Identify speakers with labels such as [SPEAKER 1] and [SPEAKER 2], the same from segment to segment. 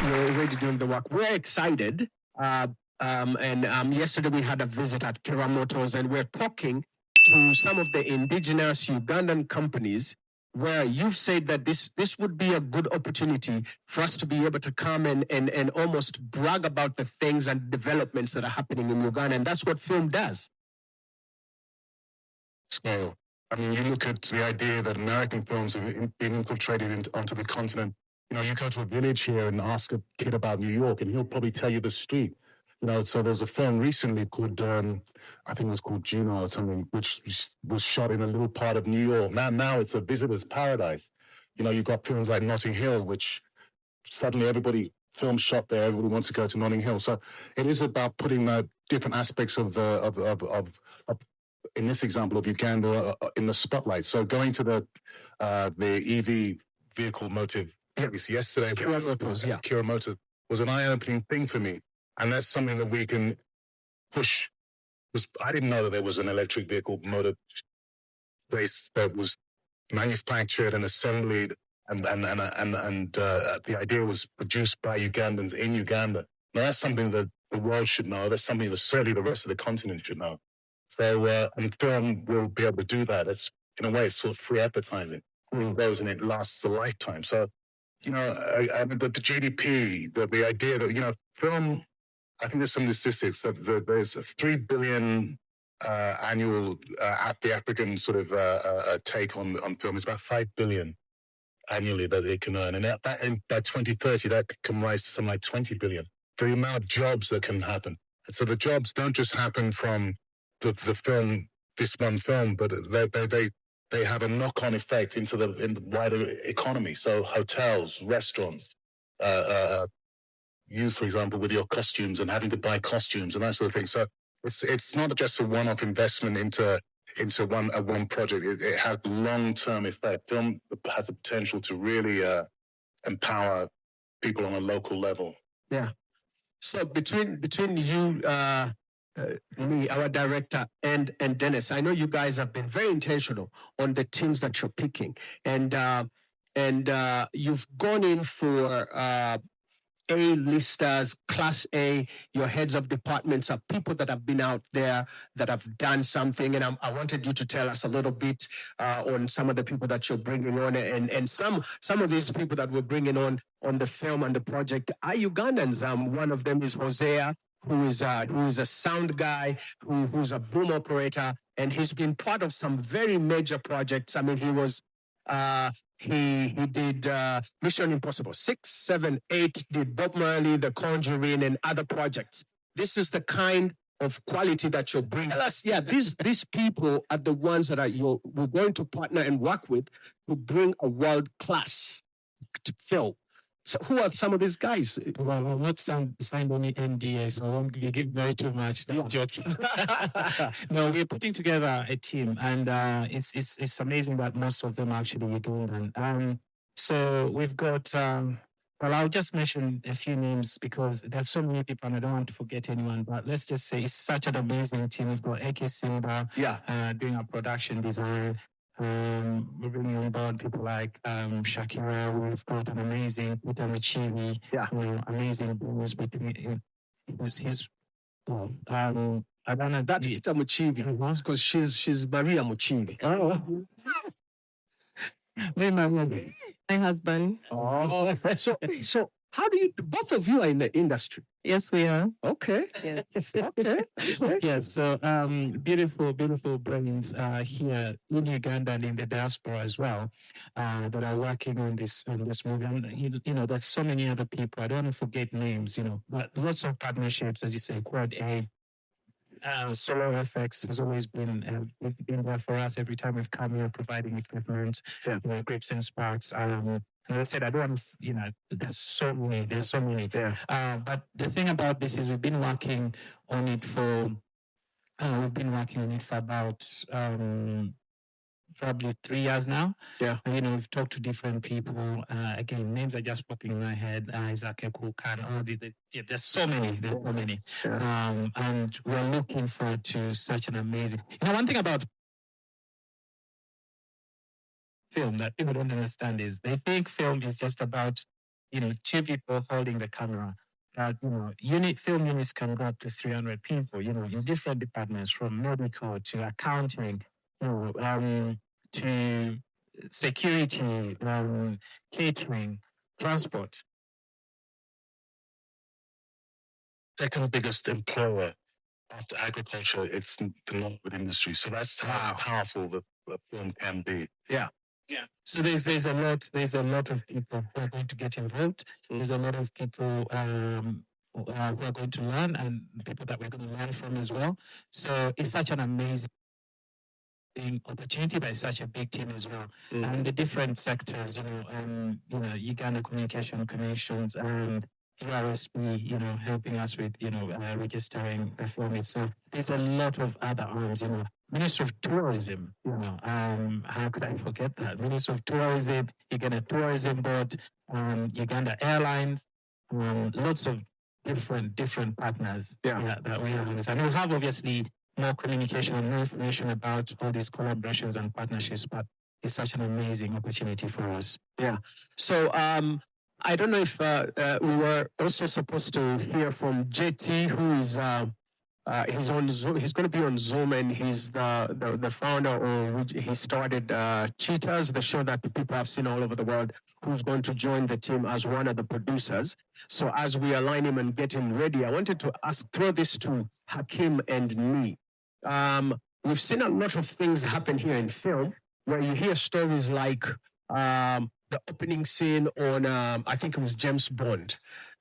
[SPEAKER 1] You're already doing the work. We're excited. Yesterday we had a visit at Kira Motors, and we're talking to some of the indigenous Ugandan companies where you've said that this would be a good opportunity for us to be able to come and almost brag about the things and developments that are happening in Uganda. And that's what film does.
[SPEAKER 2] Scale. I mean, you look at the idea that American films have been infiltrated onto the continent. You know, you go to a village here and ask a kid about New York, and he'll probably tell you the street. You know, so there was a film recently called, I think it was called Juno or something, which was shot in a little part of New York. Now it's a visitor's paradise. You know, you've got films like Notting Hill, which suddenly film shot there, everybody wants to go to Notting Hill. So it is about putting different aspects of in this example of Uganda, in the spotlight. So going to the EV vehicle motive yesterday,
[SPEAKER 1] Kira Motors, yeah.
[SPEAKER 2] Kira Motors was an eye-opening thing for me. And that's something that we can push. I didn't know that there was an electric vehicle motor place that was manufactured and assembled, and the idea was produced by Ugandans in Uganda. Now that's something that the world should know. That's something that certainly the rest of the continent should know. So, and film will be able to do that. It's, in a way, it's sort of free advertising. It goes and it lasts a lifetime. So, you know, the GDP, the idea that, you know, film, I think there's some statistics that there's a 3 billion annual, the African sort of take on film is about 5 billion annually that they can earn. And by 2030, that can rise to something like 20 billion. The amount of jobs that can happen. And so the jobs don't just happen from the film, this one film, but they have a knock-on effect into the wider economy. So hotels, restaurants, you, for example, with your costumes and having to buy costumes and that sort of thing. So it's not just a one-off investment into one project. It has long-term effect. Film has the potential to really empower people on a local level.
[SPEAKER 1] Yeah. So between you, me, our director, and Dennis, I know you guys have been very intentional on the teams that you're picking, and you've gone in for A-listers, Class A. Your heads of departments are people that have been out there that have done something, and I wanted you to tell us a little bit on some of the people that you're bringing on, and some of these people that we're bringing on the film and the project are Ugandans. One of them is Hosea, who is a sound guy, who's a boom operator, and he's been part of some very major projects. I mean, he was. He did Mission Impossible 6, 7, 8, did Bob Marley, The Conjuring, and other projects. This is the kind of quality that you're bringing. Tell us, yeah, these people are the ones that we're going to partner and work with to bring a world-class film. So who are some of these guys?
[SPEAKER 3] Well, I'm not signed any NDA, so I won't give very too much. No, joking. No, we're putting together a team, and it's amazing that most of them are actually Ugandan. So we've got, well, I'll just mention a few names because there's so many people and I don't want to forget anyone, but let's just say it's such an amazing team. We've got AK Simba doing our production design. We're bringing on board people like Shakira. We've got an amazing Peter Muchivi.
[SPEAKER 1] Yeah.
[SPEAKER 3] Amazing bonus between his
[SPEAKER 1] I don't know that Peter Muchivi because she's Maria Muchivi.
[SPEAKER 3] Oh.
[SPEAKER 4] My husband.
[SPEAKER 1] Oh. So how do you, both of you are in the industry?
[SPEAKER 4] Yes, we are.
[SPEAKER 1] Okay.
[SPEAKER 4] Yes.
[SPEAKER 1] Okay.
[SPEAKER 3] Yes. So beautiful brains here in Uganda and in the diaspora as well that are working on this movie. And, you know, there's so many other people. I don't want to forget names, you know, but lots of partnerships, as you say, Quad A. Solar FX has always been there for us every time we've come here providing equipment, grips and sparks. As I said, I don't want to, you know, there's so many.
[SPEAKER 1] Yeah.
[SPEAKER 3] But the thing about this is we've been working on it for about probably 3 years now.
[SPEAKER 1] Yeah.
[SPEAKER 3] And, you know, we've talked to different people. Again, names are just popping in my head. Isaac Kukan, there's so many.
[SPEAKER 1] Yeah.
[SPEAKER 3] And we're looking forward to such an amazing. You know, one thing about film that people don't understand is they think film is just about two people holding the camera. Film units can go up to 300 people, in different departments, from medical to accounting, to security, catering, transport.
[SPEAKER 2] Second biggest employer after agriculture, it's the non-food industry. So that's how powerful the film can be.
[SPEAKER 3] Yeah. So there's a lot of people who are going to get involved. There's a lot of people who are going to learn, and people that we're going to learn from as well. So it's such an amazing opportunity, but it's such a big team as well. And the different sectors, Uganda Communication Connections and URSP, helping us with, registering the film itself. There's a lot of other arms, Ministry of Tourism, how could I forget that? Ministry of Tourism, Uganda Tourism Board, Uganda Airlines, lots of different partners that we have on this. And we have obviously more communication and more information about all these collaborations and partnerships, but it's such an amazing opportunity for us.
[SPEAKER 1] Yeah. So I don't know if we were also supposed to hear from JT, who is he's on Zoom. He's going to be on Zoom, and he's the founder, or he started Cheetahs, the show that the people have seen all over the world, who's going to join the team as one of the producers. So as we align him and get him ready, I wanted to throw this to Hakim and me. We've seen a lot of things happen here in film, where you hear stories like the opening scene on, I think it was James Bond.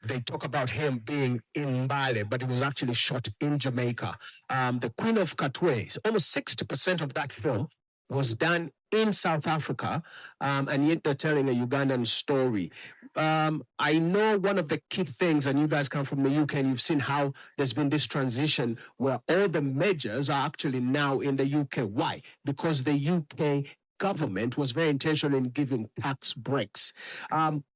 [SPEAKER 1] They talk about him being in Mbale, but it was actually shot in Jamaica. The Queen of Katwe, almost 60% of that film was done in South Africa, and yet they're telling a Ugandan story. I know one of the key things, and you guys come from the UK, and you've seen how there's been this transition where all the majors are actually now in the UK. Why? Because the UK government was very intentional in giving tax breaks.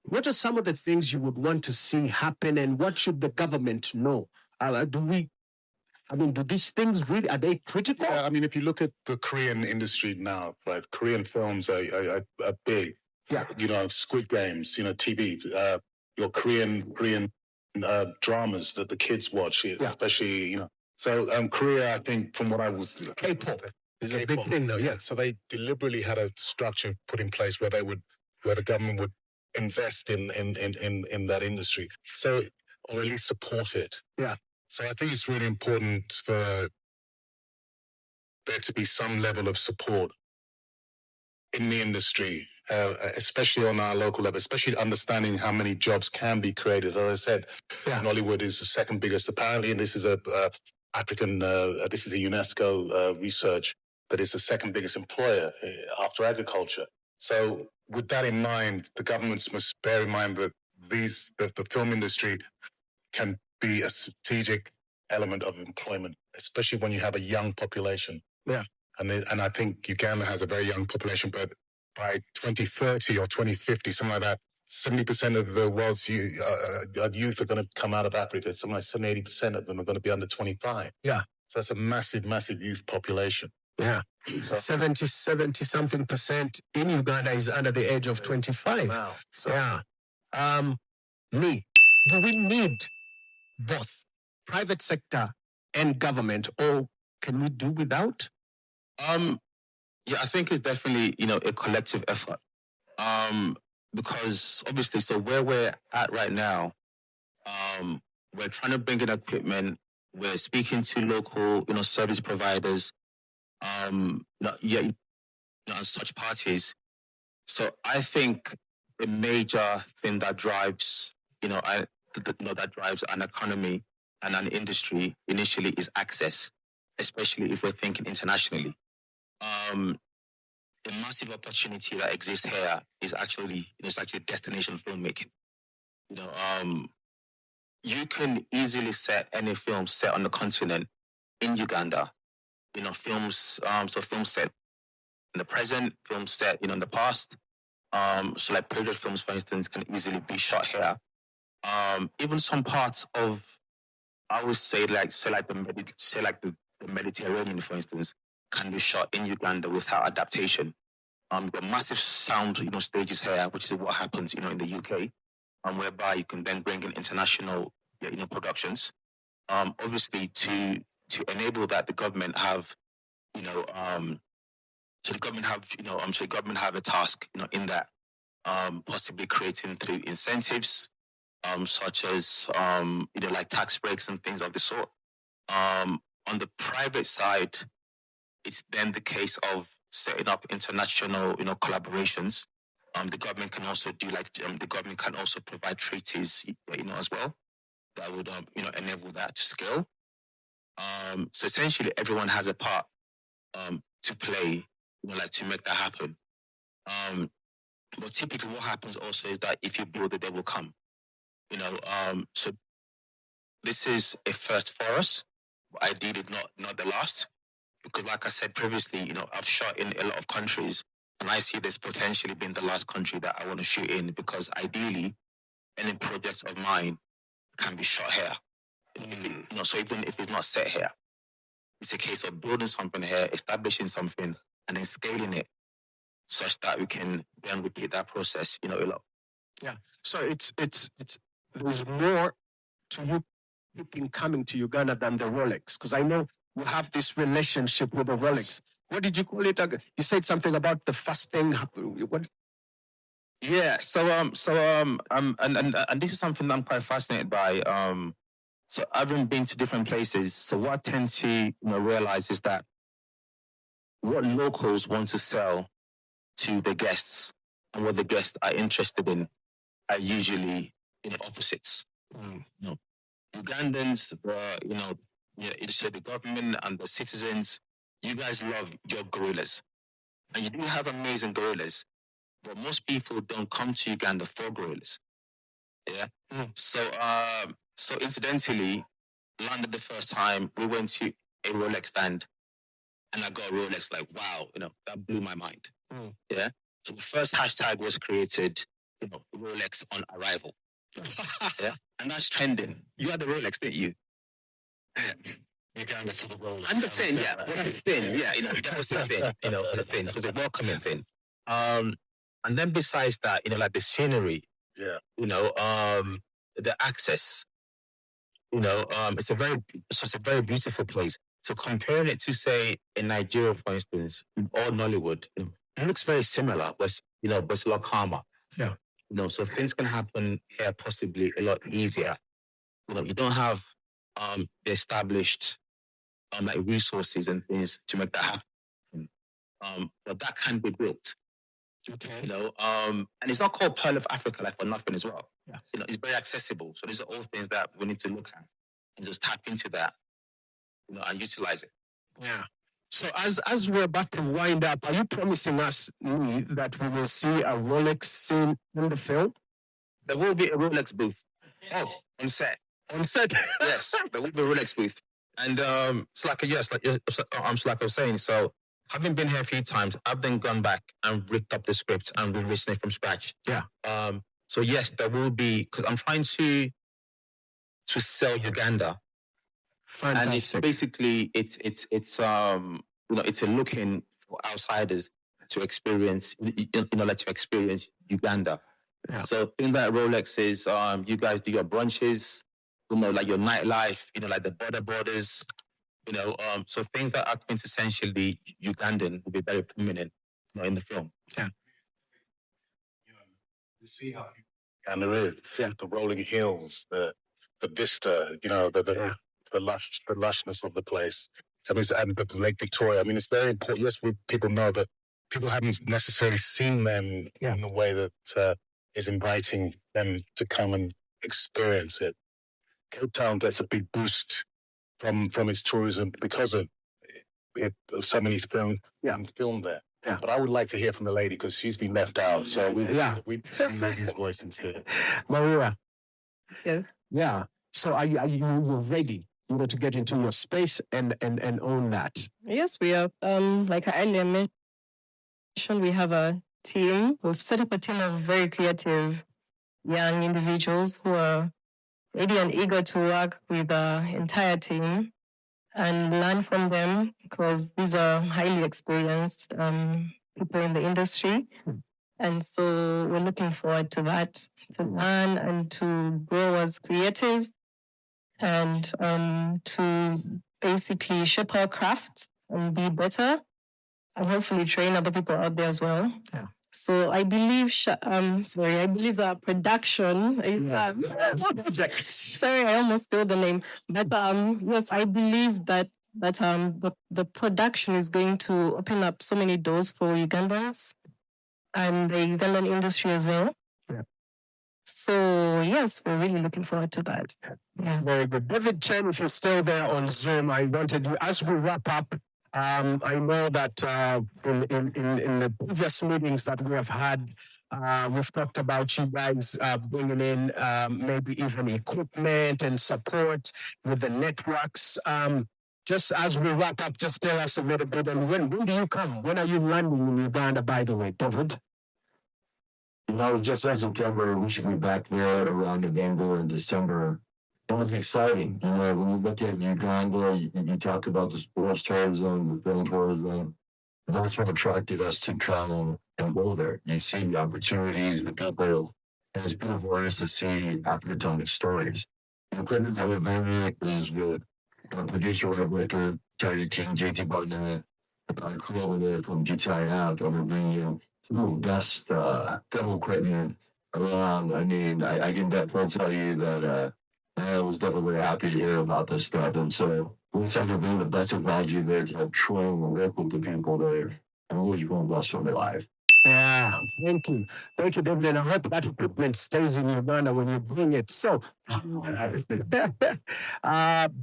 [SPEAKER 1] What are some of the things you would want to see happen, and what should the government know? Do these things really, are they critical?
[SPEAKER 2] Yeah, I mean, if you look at the Korean industry now, right, Korean films are big. Yeah. Squid Games, TV, your Korean dramas that the kids watch, especially, So Korea, I think, from what I was...
[SPEAKER 1] K-pop is a big thing, though, yeah.
[SPEAKER 2] So they deliberately had a structure put in place where the government would invest in that industry. So, or at least support it.
[SPEAKER 1] Yeah.
[SPEAKER 2] So I think it's really important for there to be some level of support in the industry, especially on our local level, especially understanding how many jobs can be created. As I said, Nollywood is the second biggest, apparently, and this is this is a UNESCO research, that is the second biggest employer after agriculture. So with that in mind, the governments must bear in mind that the film industry can be a strategic element of employment, especially when you have a young population.
[SPEAKER 1] Yeah.
[SPEAKER 2] And I think Uganda has a very young population, but by 2030 or 2050, something like that, 70% of the world's youth are going to come out of Africa. Something like 70-80% of them are going to be under 25.
[SPEAKER 1] Yeah.
[SPEAKER 2] So that's a massive, massive youth population.
[SPEAKER 1] Yeah. 70 something percent in Uganda is under the age of 25.
[SPEAKER 2] Wow. So,
[SPEAKER 1] yeah. Do we need both private sector and government, or can we do without?
[SPEAKER 5] Yeah, I think it's definitely, a collective effort. Because obviously, so where we're at right now, we're trying to bring in equipment. We're speaking to local, service providers, and such parties. So I think the major thing that drives, that drives an economy and an industry initially is access, especially if we're thinking internationally. The massive opportunity that exists here is actually, it's actually destination filmmaking. You can easily set any film set on the continent in Uganda. Films, films set in the present, films set, in the past. So like period films, for instance, can easily be shot here. Even some parts of, I would say the Mediterranean, for instance, can be shot in Uganda without adaptation. The massive sound, stages here, which is what happens, in the UK. whereby you can then bring in international productions. Obviously, to enable that, the government have so the government have so the government have a task in that, possibly creating through incentives, such as like tax breaks and things of the sort. On the private side, it's then the case of setting up international collaborations. The government can also do the government can also provide treaties as well that would enable that to scale. So essentially, everyone has a part to play, to make that happen. But typically, what happens also is that if you build it, they will come. So this is a first for us. Ideally, not the last, because like I said previously, I've shot in a lot of countries, and I see this potentially being the last country that I want to shoot in, because ideally, any project of mine can be shot here. So even if it's not set here, it's a case of building something here, establishing something, and then scaling it such that we can then repeat that process, a lot.
[SPEAKER 1] Yeah. So it's there's more to you coming to Uganda than the Rolex, because I know you have this relationship with the Rolex. What did you call it again? You said something about the fasting. What?
[SPEAKER 5] Yeah. And this is something that I'm quite fascinated by. So having been to different places, so what I tend to realize is that what locals want to sell to the guests and what the guests are interested in are usually opposites. Ugandans, the government and the citizens, you guys love your gorillas, and you do have amazing gorillas, but most people don't come to Uganda for gorillas. Yeah. So incidentally, landed the first time, we went to a Rolex stand, and I got a Rolex. Like, wow, that blew my mind. Yeah. So the first hashtag was created, Rolex on arrival. Yeah. And that's trending. You had the Rolex, didn't you?
[SPEAKER 2] Uganda for the Rolex.
[SPEAKER 5] I'm just saying, yeah, what's the thing? Yeah, that was the thing, the thing. So it was a welcoming thing. And then besides that, like the scenery, the access, it's a very beautiful place. So comparing it to, say, in Nigeria, for instance, or Nollywood, it looks very similar, but it's a lot calmer.
[SPEAKER 1] Yeah.
[SPEAKER 5] So things can happen here possibly a lot easier. You don't have the established like resources and things to make that happen. But that can be built.
[SPEAKER 1] Okay.
[SPEAKER 5] And it's not called Pearl of Africa like for nothing as well.
[SPEAKER 1] Yeah.
[SPEAKER 5] It's very accessible. So these are all things that we need to look at and just tap into that, and utilize it.
[SPEAKER 1] Yeah. So as we're about to wind up, are you promising us that we will see a Rolex scene in the film?
[SPEAKER 5] There will be a Rolex booth. Oh, on set.
[SPEAKER 1] On set?
[SPEAKER 5] Yes, there will be a Rolex booth. And it's like I was saying, so having been here a few times, I've then gone back and ripped up the script and rewritten it from scratch.
[SPEAKER 1] Yeah.
[SPEAKER 5] So yes, there will be, because I'm trying to sell Uganda.
[SPEAKER 1] Fantastic.
[SPEAKER 5] And it's basically it's a looking for outsiders to experience to experience Uganda.
[SPEAKER 1] Yeah.
[SPEAKER 5] So in that Rolex is you guys do your brunches, like your nightlife, like the borders, so things that are quintessentially Ugandan will be very prominent in the film.
[SPEAKER 1] Yeah.
[SPEAKER 2] You see how and there is the rolling hills, the vista, the lushness of the place. I mean, and the Lake Victoria. I mean, it's very important. Yes, people know, but people haven't necessarily seen them in the way that is inviting them to come and experience it. Cape Town gets a big boost from its tourism because of so many filmed there. Yeah. But I would like to hear from the lady because she's been left out. So we some ladies' voices here.
[SPEAKER 1] Maria.
[SPEAKER 4] Yes.
[SPEAKER 1] Yeah. So are you ready, to get into your space and own that?
[SPEAKER 4] Yes, we are. Like I earlier mentioned, we have a team. We've set up a team of very creative young individuals who are ready and eager to work with the entire team and learn from them, because these are highly experienced people in the industry. And so we're looking forward to that, to learn and to grow as creatives and to basically shape our craft and be better and hopefully train other people out there as well.
[SPEAKER 1] Yeah.
[SPEAKER 4] So I believe, I believe that production is
[SPEAKER 1] project.
[SPEAKER 4] Sorry, I almost spilled the name. But yes, I believe that the production is going to open up so many doors for Ugandans and the Ugandan industry as well.
[SPEAKER 1] Yeah.
[SPEAKER 4] So yes, we're really looking forward to that. Yeah.
[SPEAKER 1] Very good. David Chen, if you're still there on Zoom, I wanted you, as we wrap up, I know that in the previous meetings that we have had, we've talked about you guys bringing in maybe even equipment and support with the networks. Just as we wrap up, just tell us a little bit. And when do you come? When are you landing in Uganda, by the way, David?
[SPEAKER 6] Just as September, we should be back there around November and December. It was exciting. When you look at Uganda, you talk about the sports tourism, the film tourism. That's what attracted us to travel and go there. You see the opportunities, the people, and it's beautiful for us to see African stories. The credit that we're very is with our producer of record, Terry King, JT Butler, our crew over there from GTI Out, and we're bringing you best film equipment around. I mean, I can definitely tell you that I was definitely happy to hear about this stuff. And so we decided to bring the best technology there to help train and work with the people there and really go and bless from their life.
[SPEAKER 1] Yeah, thank you. Thank you, David. And I hope that equipment stays in Uganda when you bring it. So,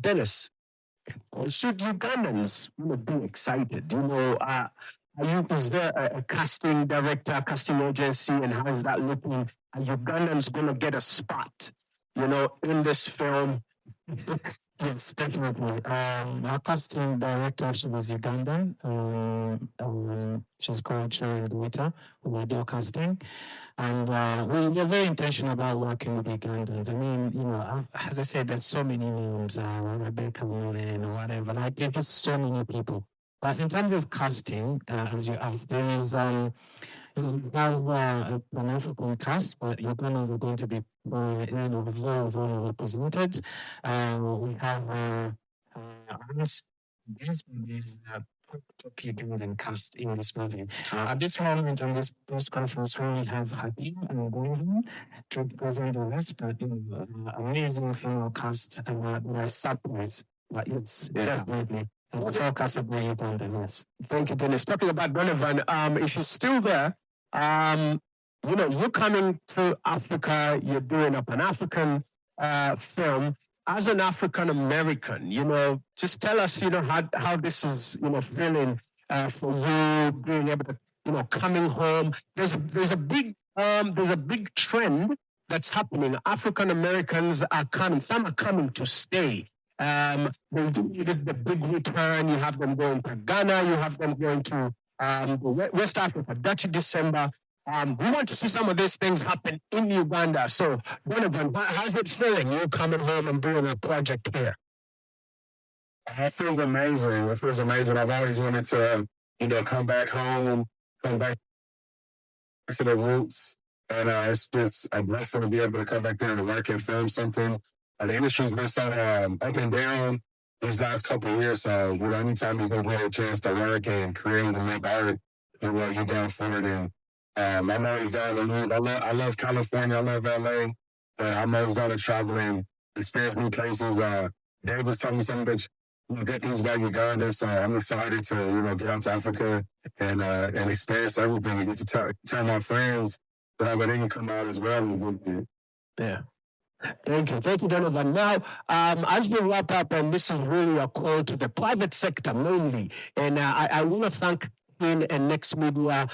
[SPEAKER 1] Dennis, should Ugandans be excited? Is there a casting director, casting agency, and how is that looking? Are Ugandans going to get a spot, in this film?
[SPEAKER 3] Yes, definitely. Our casting director actually is Ugandan. She's called Chen who we do casting. And we're very intentional about working with Ugandans. I mean, as I said, there's so many names, Rebecca Mullen or whatever. Like, there's just so many people. But in terms of casting, as you asked, there is we have an African cast, but Ugandans are going to be very, very represented. We have there's Ugandan cast in this movie. At this moment, on this press conference, we have Hakim and Gordon to present the rest, but amazing female cast and surprise. But it's definitely. It's all cast by Uganda, yes.
[SPEAKER 1] Thank you, Dennis. Talking about Donovan, if you're still there, you're coming to Africa, you're doing a Pan-African film. As an African American, just tell us, how this is, feeling for you, being able to, coming home. There's a big trend that's happening. African Americans are coming. Some are coming to stay. They do the big return. You have them going to Ghana. You have them going to West Africa, Dutch December. We want to see some of these things happen in Uganda. So, Donovan, how's it feeling? You coming home and doing a project here?
[SPEAKER 6] It feels amazing. It feels amazing. I've always wanted to, come back home, come back to the roots. And it's just a blessing to be able to come back there and work and film something. The industry's been so up and down these last couple of years. So, anytime you get a chance to work and create and make art, you're down for it. And I know Uganda. I love California. I love LA. I'm always on to travel and experience new places. Dave was telling me some good things about Uganda. So I'm excited to get out to Africa and experience everything and get to tell my friends that they can come out as well.
[SPEAKER 1] Yeah. Thank you, Donovan. Now, as we wrap up, and this is really a call to the private sector mainly, and I want to thank Chen and Next Media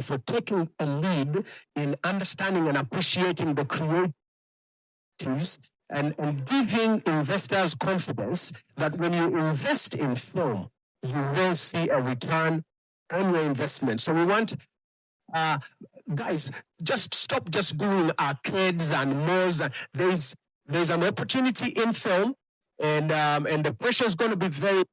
[SPEAKER 1] for taking a lead in understanding and appreciating the creatives and giving investors confidence that when you invest in film, you will see a return on your investment. So we want guys, just stop just doing arcades and malls. There's an opportunity in film, and the pressure is going to be very,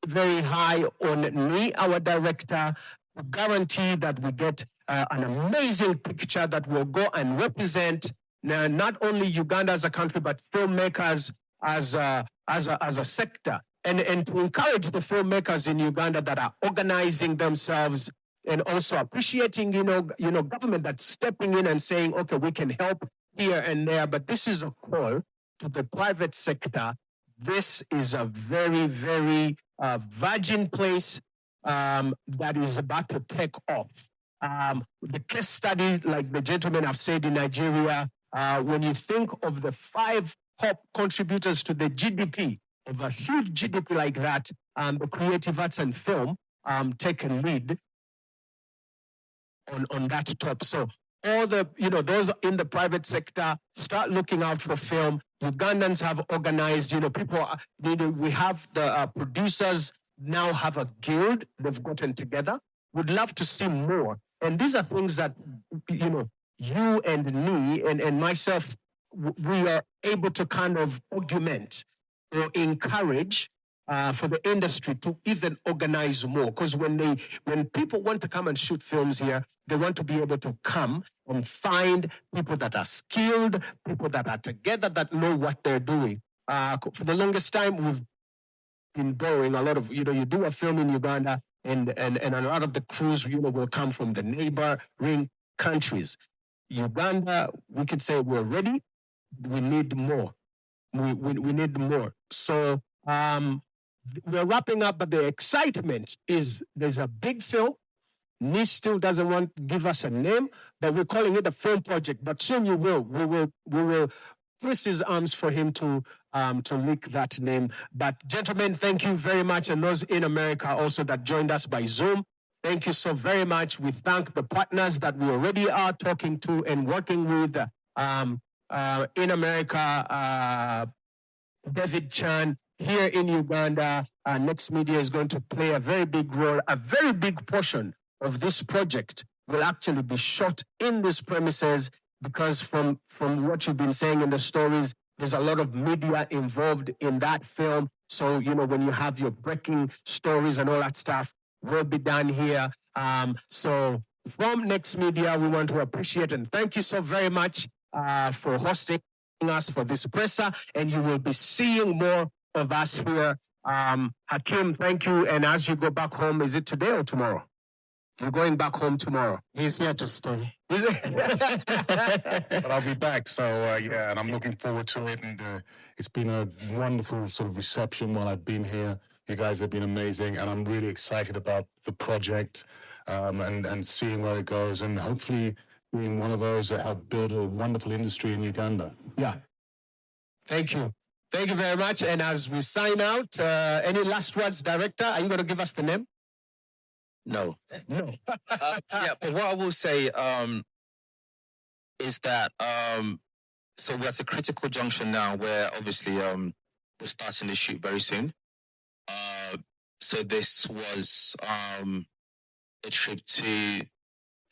[SPEAKER 1] very high on me, our director, to guarantee that we get an amazing picture that will go and represent not only Uganda as a country, but filmmakers as a sector, and to encourage the filmmakers in Uganda that are organizing themselves and also appreciating, government that's stepping in and saying, okay, we can help here and there, but this is a call to the private sector. This is a very, very virgin place that is about to take off. The case study, like the gentlemen have said in Nigeria, when you think of the 5 top contributors to the GDP, of a huge GDP like that, the creative arts and film take a lead on that top. So all the, those in the private sector, start looking out for film. Ugandans have organized, people, we have the producers now have a guild, they've gotten together. Would love to see more. And these are things that, you and me and myself, we are able to kind of augment or encourage for the industry to even organize more. Because when people want to come and shoot films here, they want to be able to come and find people that are skilled, people that are together, that know what they're doing. For the longest time, we've been borrowing a lot of, you do a film in Uganda, and a lot of the crews, will come from the neighboring countries. Uganda, we could say we're ready. We need more. We need more. So we're wrapping up, but the excitement is there's a big film. Nish still doesn't want to give us a name, but we're calling it a film project. But soon you will. We will twist his arms for him to leak that name. But gentlemen, thank you very much. And those in America also that joined us by Zoom, thank you so very much. We thank the partners that we already are talking to and working with in America, David Chen. Here in Uganda, Next Media is going to play a very big role. A very big portion of this project will actually be shot in these premises, because from what you've been saying in the stories, there's a lot of media involved in that film. So, when you have your breaking stories and all that stuff, will be done here. So from Next Media, we want to appreciate and thank you so very much for hosting us for this presser, and you will be seeing more of us here. Hakim, thank you. And as you go back home, is it today or tomorrow? You're going back home tomorrow.
[SPEAKER 3] He's here to stay.
[SPEAKER 1] Is it?
[SPEAKER 2] But I'll be back, so yeah, and I'm looking forward to it. And it's been a wonderful sort of reception while I've been here. You guys have been amazing, and I'm really excited about the project and seeing where it goes, and hopefully being one of those that have built a wonderful industry in Uganda.
[SPEAKER 1] Yeah. Thank you. Thank you very much. And as we sign out, any last words, Director? Are you going to give us the name?
[SPEAKER 5] No.
[SPEAKER 1] No.
[SPEAKER 5] Yeah, but what I will say is that so we're at a critical junction now where obviously we're starting the shoot very soon. So this was a trip to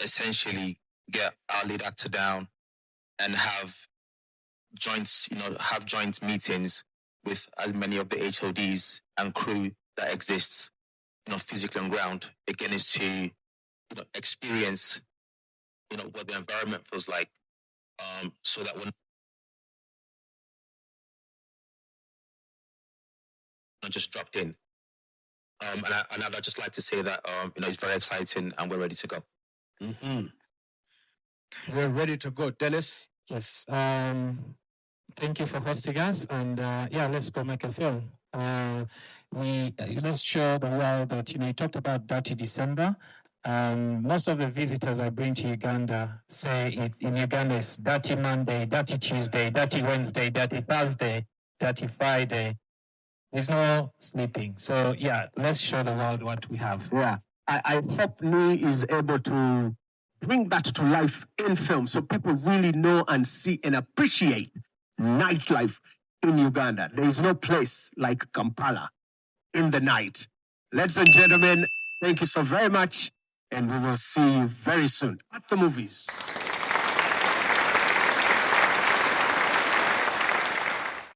[SPEAKER 5] essentially get our lead actor down and have joint meetings with as many of the HODs and crew that exists, physically on ground. Again, is to, experience, what the environment feels like, so that we're not just dropped in. And I'd just like to say that, it's very exciting and we're ready to go.
[SPEAKER 1] Mm-hmm. We're ready to go. Dennis?
[SPEAKER 3] Yes. Thank you for hosting us. And let's go make a film. Let's show the world that, you talked about Dirty December. Most of the visitors I bring to Uganda say in Uganda it's Dirty Monday, Dirty Tuesday, Dirty Wednesday, Dirty Thursday, Dirty Friday. There's no sleeping. So let's show the world what we have.
[SPEAKER 1] Yeah. I hope Nui is able to bring that to life in film so people really know and see and appreciate nightlife in Uganda. There is no place like Kampala in the night. Ladies and gentlemen, thank you so very much, and we will see you very soon at the movies.